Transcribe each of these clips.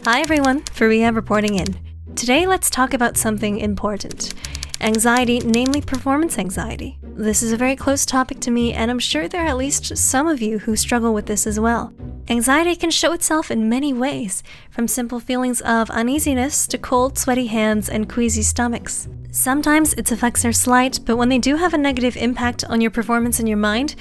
Hi everyone, Fareeha reporting in. Today let's talk about something important. Anxiety, namely performance anxiety. This is a very close topic to me, and I'm sure there are at least some of you who struggle with this as well. Anxiety can show itself in many ways, from simple feelings of uneasiness to cold, sweaty hands and queasy stomachs. Sometimes its effects are slight, but when they do have a negative impact on your performance and your mind,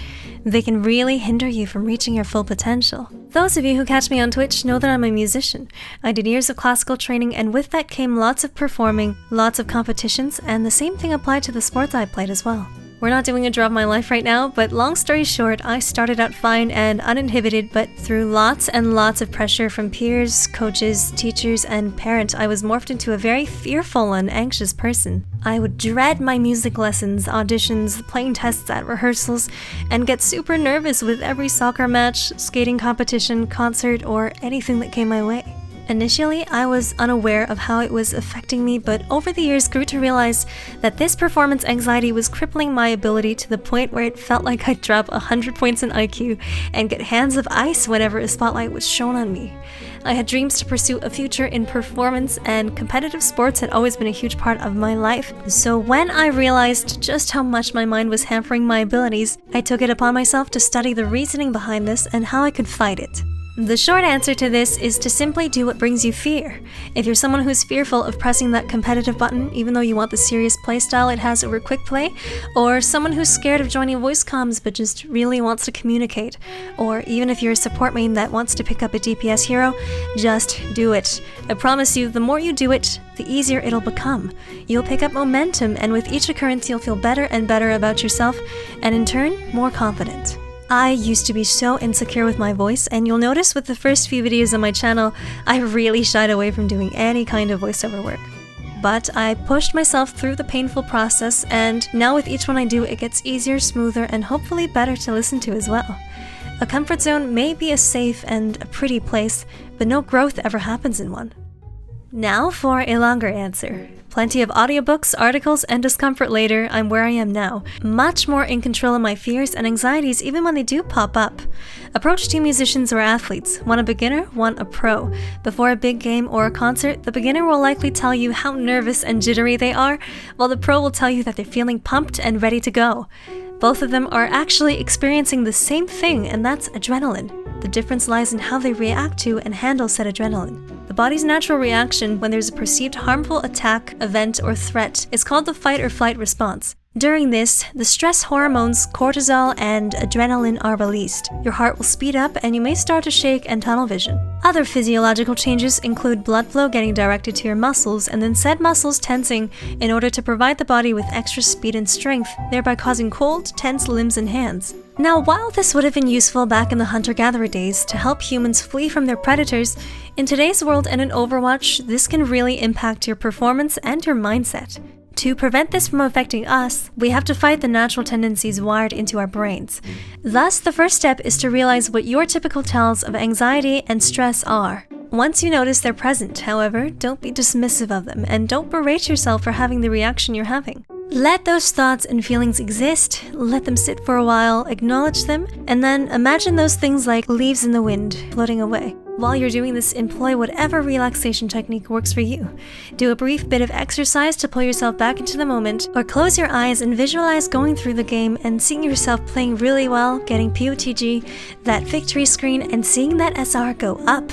they can really hinder you from reaching your full potential. Those of you who catch me on Twitch know that I'm a musician. I did years of classical training, and with that came lots of performing, lots of competitions, and the same thing applied to the sports I played as well. We're not doing a draw of my life right now, but long story short, I started out fine and uninhibited, but through lots and lots of pressure from peers, coaches, teachers, and parents, I was morphed into a very fearful and anxious person. I would dread my music lessons, auditions, playing tests at rehearsals, and get super nervous with every soccer match, skating competition, concert, or anything that came my way. Initially, I was unaware of how it was affecting me, but over the years grew to realize that this performance anxiety was crippling my ability to the point where it felt like I'd drop 100 points in IQ and get hands of ice whenever a spotlight was shown on me. I had dreams to pursue a future in performance, and competitive sports had always been a huge part of my life. So when I realized just how much my mind was hampering my abilities, I took it upon myself to study the reasoning behind this and how I could fight it. The short answer to this is to simply do what brings you fear. If you're someone who's fearful of pressing that competitive button, even though you want the serious playstyle it has over quick play, or someone who's scared of joining voice comms but just really wants to communicate, or even if you're a support main that wants to pick up a DPS hero, just do it. I promise you, the more you do it, the easier it'll become. You'll pick up momentum, and with each occurrence you'll feel better and better about yourself, and in turn, more confident. I used to be so insecure with my voice, and you'll notice with the first few videos on my channel, I really shied away from doing any kind of voiceover work. But I pushed myself through the painful process, and now with each one I do, it gets easier, smoother, and hopefully better to listen to as well. A comfort zone may be a safe and a pretty place, but no growth ever happens in one. Now for a longer answer. Plenty of audiobooks, articles, and discomfort later, I'm where I am now. Much more in control of my fears and anxieties even when they do pop up. Approach two musicians or athletes, one a beginner, one a pro. Before a big game or a concert, the beginner will likely tell you how nervous and jittery they are, while the pro will tell you that they're feeling pumped and ready to go. Both of them are actually experiencing the same thing, and that's adrenaline. The difference lies in how they react to and handle said adrenaline. The body's natural reaction when there's a perceived harmful attack, event, or threat is called the fight or flight response. During this, the stress hormones cortisol and adrenaline are released. Your heart will speed up and you may start to shake and tunnel vision. Other physiological changes include blood flow getting directed to your muscles and then said muscles tensing in order to provide the body with extra speed and strength, thereby causing cold, tense limbs and hands. Now, while this would have been useful back in the hunter-gatherer days to help humans flee from their predators, in today's world and in Overwatch, this can really impact your performance and your mindset. To prevent this from affecting us, we have to fight the natural tendencies wired into our brains. Thus, the first step is to realize what your typical tells of anxiety and stress are. Once you notice they're present, however, don't be dismissive of them, and don't berate yourself for having the reaction you're having. Let those thoughts and feelings exist, let them sit for a while, acknowledge them, and then imagine those things like leaves in the wind floating away. While you're doing this, employ whatever relaxation technique works for you. Do a brief bit of exercise to pull yourself back into the moment, or close your eyes and visualize going through the game and seeing yourself playing really well, getting POTG, that victory screen, and seeing that SR go up.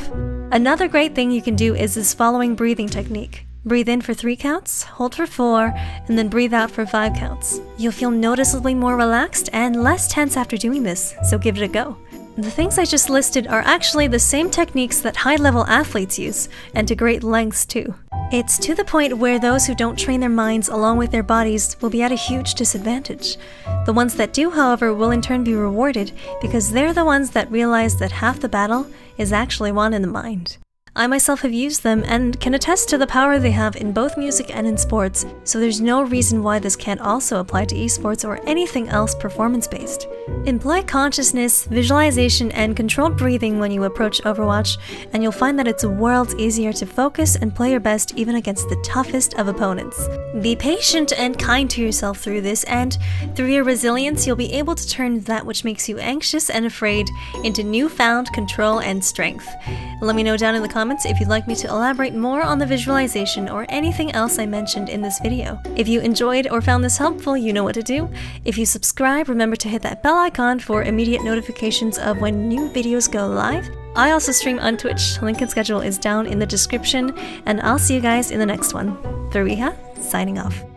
Another great thing you can do is this following breathing technique. Breathe in for 3 counts, hold for 4, and then breathe out for 5 counts. You'll feel noticeably more relaxed and less tense after doing this, so give it a go. The things I just listed are actually the same techniques that high-level athletes use, and to great lengths too. It's to the point where those who don't train their minds along with their bodies will be at a huge disadvantage. The ones that do, however, will in turn be rewarded because they're the ones that realize that half the battle is actually won in the mind. I myself have used them and can attest to the power they have in both music and in sports, so there's no reason why this can't also apply to esports or anything else performance-based. Employ consciousness, visualization, and controlled breathing when you approach Overwatch, and you'll find that it's worlds easier to focus and play your best even against the toughest of opponents. Be patient and kind to yourself through this, and through your resilience, you'll be able to turn that which makes you anxious and afraid into newfound control and strength. Let me know down in the comments if you'd like me to elaborate more on the visualization or anything else I mentioned in this video. If you enjoyed or found this helpful, you know what to do. If you subscribe, remember to hit that bell icon for immediate notifications of when new videos go live. I also stream on Twitch, link and schedule is down in the description, and I'll see you guys in the next one. Fareeha, signing off.